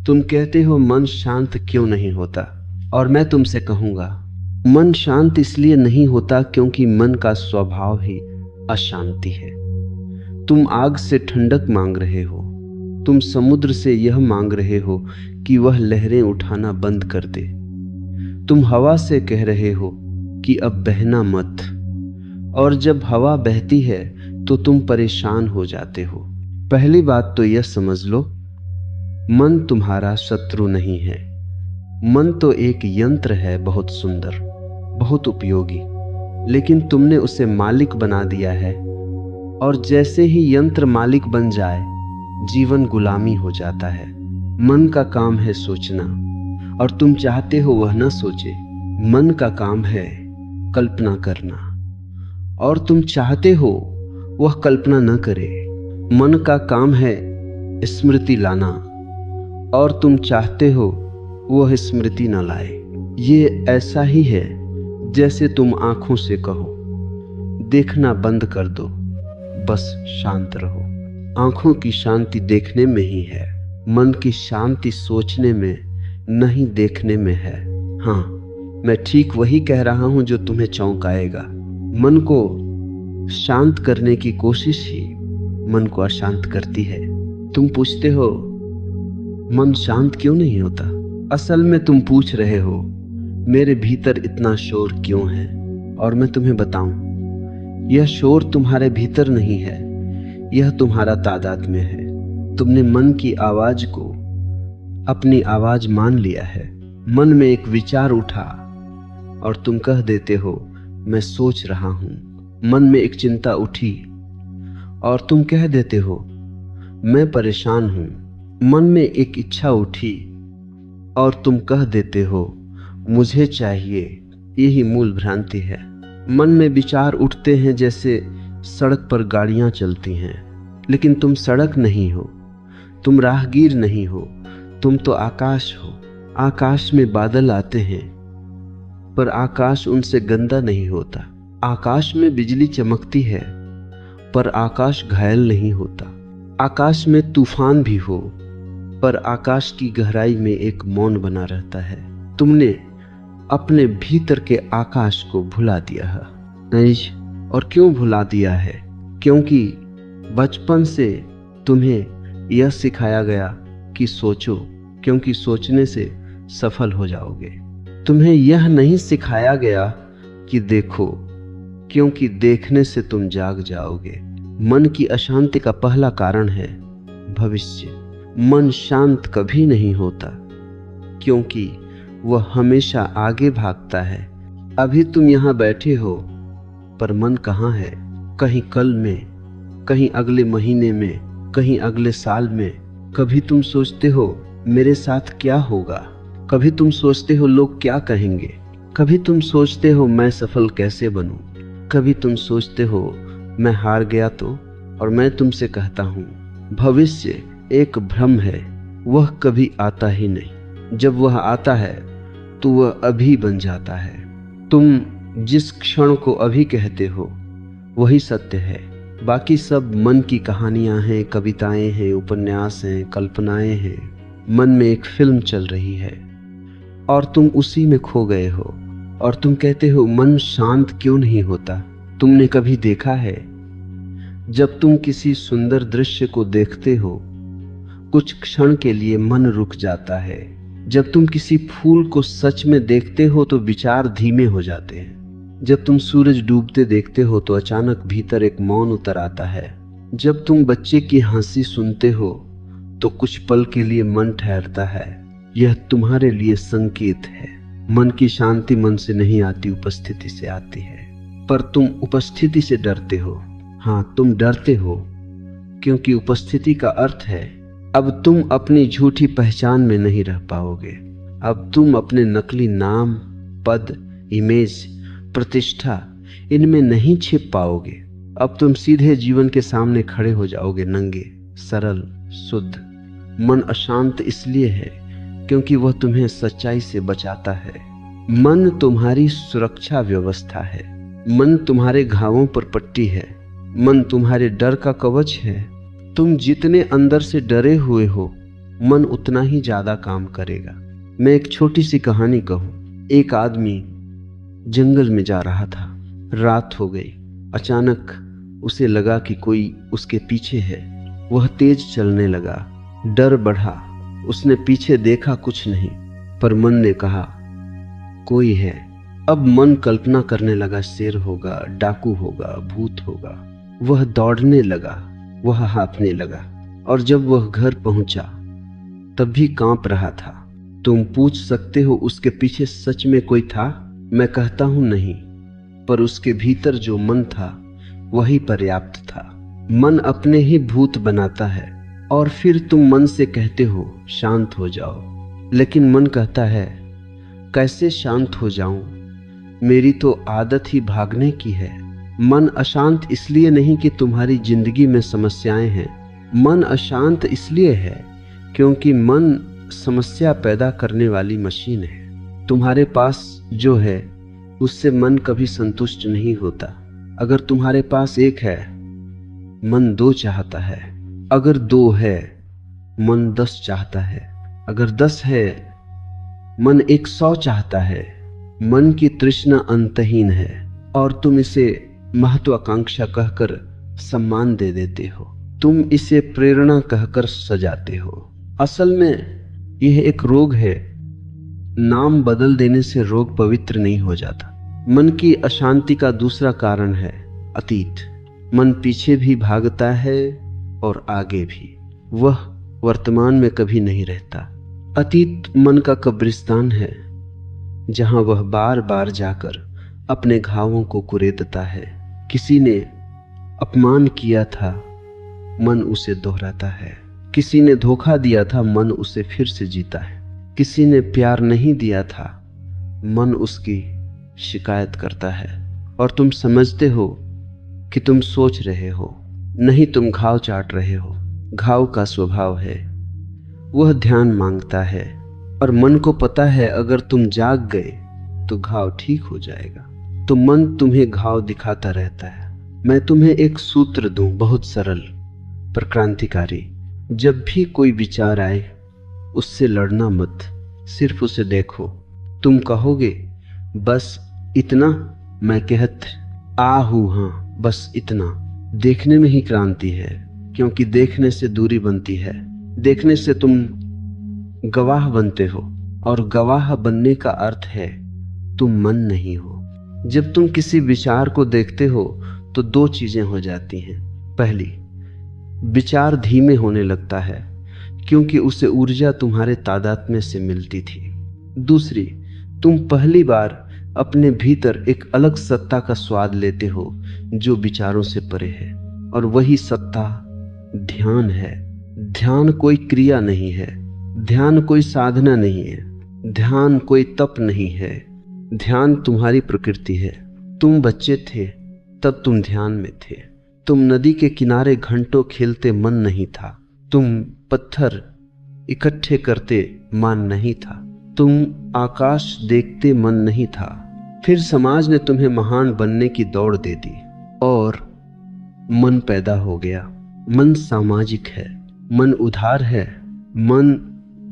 तुम कहते हो मन शांत क्यों नहीं होता, और मैं तुमसे कहूंगा मन शांत इसलिए नहीं होता क्योंकि मन का स्वभाव ही अशांति है। तुम आग से ठंडक मांग रहे हो, तुम समुद्र से यह मांग रहे हो कि वह लहरें उठाना बंद कर दे। तुम हवा से कह रहे हो कि अब बहना मत, और जब हवा बहती है तो तुम परेशान हो जाते हो। पहली बात तो यह समझ लो, मन तुम्हारा शत्रु नहीं है। मन तो एक यंत्र है, बहुत सुंदर, बहुत उपयोगी, लेकिन तुमने उसे मालिक बना दिया है। और जैसे ही यंत्र मालिक बन जाए, जीवन गुलामी हो जाता है। मन का काम है सोचना, और तुम चाहते हो वह न सोचे। मन का काम है कल्पना करना, और तुम चाहते हो वह कल्पना न करे। मन का काम है स्मृति लाना, और तुम चाहते हो वह स्मृति न लाए। ये ऐसा ही है जैसे तुम आंखों से कहो देखना बंद कर दो, बस शांत रहो। आंखों की शांति देखने में ही है, मन की शांति सोचने में नहीं, देखने में है। हाँ, मैं ठीक वही कह रहा हूं जो तुम्हें चौंकाएगा। मन को शांत करने की कोशिश ही मन को अशांत करती है। तुम पूछते हो मन शांत क्यों नहीं होता। असल में तुम पूछ रहे हो मेरे भीतर इतना शोर क्यों है, और मैं तुम्हें बताऊं, यह शोर तुम्हारे भीतर नहीं है, यह तुम्हारा तादाद में है। तुमने मन की आवाज को अपनी आवाज मान लिया है। मन में एक विचार उठा और तुम कह देते हो मैं सोच रहा हूं। मन में एक चिंता उठी और तुम कह देते हो मैं परेशान हूं। मन में एक इच्छा उठी और तुम कह देते हो मुझे चाहिए। यही मूल भ्रांति है। मन में विचार उठते हैं जैसे सड़क पर गाड़ियां चलती हैं, लेकिन तुम सड़क नहीं हो, तुम राहगीर नहीं हो, तुम तो आकाश हो। आकाश में बादल आते हैं, पर आकाश उनसे गंदा नहीं होता। आकाश में बिजली चमकती है, पर आकाश घायल नहीं होता। आकाश में तूफान भी हो, पर आकाश की गहराई में एक मौन बना रहता है। तुमने अपने भीतर के आकाश को भुला दिया है। नहीं, और क्यों भुला दिया है? क्योंकि बचपन से तुम्हें यह सिखाया गया कि सोचो, क्योंकि सोचने से सफल हो जाओगे। तुम्हें यह नहीं सिखाया गया कि देखो, क्योंकि देखने से तुम जाग जाओगे। मन की अशांति का पहला कारण है भविष्य। मन शांत कभी नहीं होता, क्योंकि वह हमेशा आगे भागता है। अभी तुम यहाँ बैठे हो, पर मन कहाँ है? कहीं कल में, कहीं अगले महीने में, कहीं अगले साल में। कभी तुम सोचते हो मेरे साथ क्या होगा, कभी तुम सोचते हो लोग क्या कहेंगे, कभी तुम सोचते हो मैं सफल कैसे बनूं, कभी तुम सोचते हो मैं हार गया तो। और मैं तुमसे कहता हूं, भविष्य एक भ्रम है, वह कभी आता ही नहीं। जब वह आता है तो वह अभी बन जाता है। तुम जिस क्षण को अभी कहते हो वही सत्य है। बाकी सब मन की कहानियां हैं, कविताएं हैं, उपन्यास हैं, कल्पनाएं हैं। मन में एक फिल्म चल रही है और तुम उसी में खो गए हो। और तुम कहते हो मन शांत क्यों नहीं होता। तुमने कभी देखा है जब तुम किसी सुंदर दृश्य को देखते हो, कुछ क्षण के लिए मन रुक जाता है। जब तुम किसी फूल को सच में देखते हो तो विचार धीमे हो जाते हैं। जब तुम सूरज डूबते देखते हो तो अचानक भीतर एक मौन उतर आता है। जब तुम बच्चे की हंसी सुनते हो तो कुछ पल के लिए मन ठहरता है। यह तुम्हारे लिए संकेत है। मन की शांति मन से नहीं आती, उपस्थिति से आती है। पर तुम उपस्थिति से डरते हो। हाँ, तुम डरते हो क्योंकि उपस्थिति का अर्थ है अब तुम अपनी झूठी पहचान में नहीं रह पाओगे। अब तुम अपने नकली नाम, पद, इमेज, प्रतिष्ठा, इनमें नहीं छिप पाओगे। अब तुम सीधे जीवन के सामने खड़े हो जाओगे, नंगे, सरल, शुद्ध। मन अशांत इसलिए है क्योंकि वह तुम्हें सच्चाई से बचाता है। मन तुम्हारी सुरक्षा व्यवस्था है। मन तुम्हारे घावों पर पट्टी है। मन तुम्हारे डर का कवच है। तुम जितने अंदर से डरे हुए हो मन उतना ही ज्यादा काम करेगा। मैं एक छोटी सी कहानी कहूं। एक आदमी जंगल में जा रहा था। रात हो गई। अचानक उसे लगा कि कोई उसके पीछे है। वह तेज चलने लगा। डर बढ़ा। उसने पीछे देखा, कुछ नहीं, पर मन ने कहा कोई है। अब मन कल्पना करने लगा, शेर होगा, डाकू होगा, भूत होगा। वह दौड़ने लगा, वह हाँफने लगा, और जब वह घर पहुंचा तब भी कांप रहा था। तुम पूछ सकते हो उसके पीछे सच में कोई था? मैं कहता हूं नहीं, पर उसके भीतर जो मन था वही पर्याप्त था। मन अपने ही भूत बनाता है और फिर तुम मन से कहते हो शांत हो जाओ, लेकिन मन कहता है कैसे शांत हो जाऊं, मेरी तो आदत ही भागने की है। मन अशांत इसलिए नहीं कि तुम्हारी जिंदगी में समस्याएं हैं। मन अशांत इसलिए है क्योंकि मन समस्या पैदा करने वाली मशीन है। तुम्हारे पास जो है उससे मन कभी संतुष्ट नहीं होता। अगर तुम्हारे पास एक है, मन 2 चाहता है। अगर 2 है, मन 10 चाहता है। अगर 10 है, मन 100 चाहता है। मन की तृष्णा अंतहीन है और तुम इसे महत्वाकांक्षा कहकर सम्मान दे देते हो। तुम इसे प्रेरणा कहकर सजाते हो। असल में यह एक रोग है। नाम बदल देने से रोग पवित्र नहीं हो जाता। मन की अशांति का दूसरा कारण है अतीत। मन पीछे भी भागता है और आगे भी। वह वर्तमान में कभी नहीं रहता। अतीत मन का कब्रिस्तान है, जहां वह बार बार जाकर अपने घावों को कुरेदता है। किसी ने अपमान किया था, मन उसे दोहराता है। किसी ने धोखा दिया था, मन उसे फिर से जीता है। किसी ने प्यार नहीं दिया था, मन उसकी शिकायत करता है। और तुम समझते हो कि तुम सोच रहे हो, नहीं, तुम घाव चाट रहे हो। घाव का स्वभाव है, वह ध्यान मांगता है, और मन को पता है अगर तुम जाग गए तो घाव ठीक हो जाएगा। तो मन तुम्हें घाव दिखाता रहता है। मैं तुम्हें एक सूत्र दूं, बहुत सरल पर क्रांतिकारी। जब भी कोई विचार आए उससे लड़ना मत, सिर्फ उसे देखो। तुम कहोगे बस इतना, मैं कहत आहू हाँ बस इतना। देखने में ही क्रांति है, क्योंकि देखने से दूरी बनती है। देखने से तुम गवाह बनते हो, और गवाह बनने का अर्थ है तुम मन नहीं हो। जब तुम किसी विचार को देखते हो तो 2 चीजें हो जाती हैं। पहली, विचार धीमे होने लगता है क्योंकि उसे ऊर्जा तुम्हारे तादात्म्य से मिलती थी। दूसरी, तुम पहली बार अपने भीतर एक अलग सत्ता का स्वाद लेते हो जो विचारों से परे है, और वही सत्ता ध्यान है। ध्यान कोई क्रिया नहीं है, ध्यान कोई साधना नहीं है, ध्यान कोई तप नहीं है। ध्यान तुम्हारी प्रकृति है। तुम बच्चे थे तब तुम ध्यान में थे। तुम नदी के किनारे घंटों खेलते, मन नहीं था। तुम पत्थर इकट्ठे करते, मन नहीं था। तुम आकाश देखते, मन नहीं था। फिर समाज ने तुम्हें महान बनने की दौड़ दे दी और मन पैदा हो गया। मन सामाजिक है, मन उदार है, मन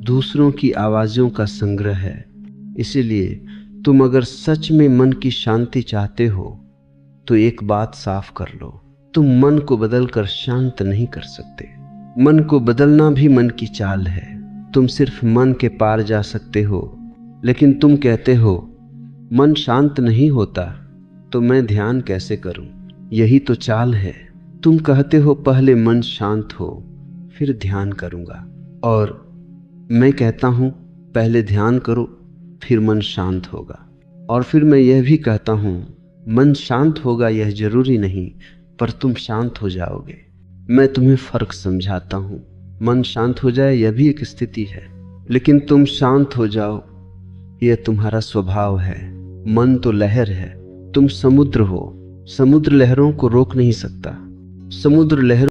दूसरों की आवाजों का संग्रह है। इसीलिए तुम अगर सच में मन की शांति चाहते हो तो एक बात साफ कर लो, तुम मन को बदलकर शांत नहीं कर सकते। मन को बदलना भी मन की चाल है। तुम सिर्फ मन के पार जा सकते हो, लेकिन तुम कहते हो मन शांत नहीं होता तो मैं ध्यान कैसे करूं? यही तो चाल है। तुम कहते हो पहले मन शांत हो फिर ध्यान करूंगा, और मैं कहता हूं पहले ध्यान करो फिर मन शांत होगा। और फिर मैं यह भी कहता हूं मन शांत होगा यह जरूरी नहीं, पर तुम शांत हो जाओगे। मैं तुम्हें फर्क समझाता हूं। मन शांत हो जाए यह भी एक स्थिति है, लेकिन तुम शांत हो जाओ यह तुम्हारा स्वभाव है। मन तो लहर है, तुम समुद्र हो। समुद्र लहरों को रोक नहीं सकता। समुद्र लहरों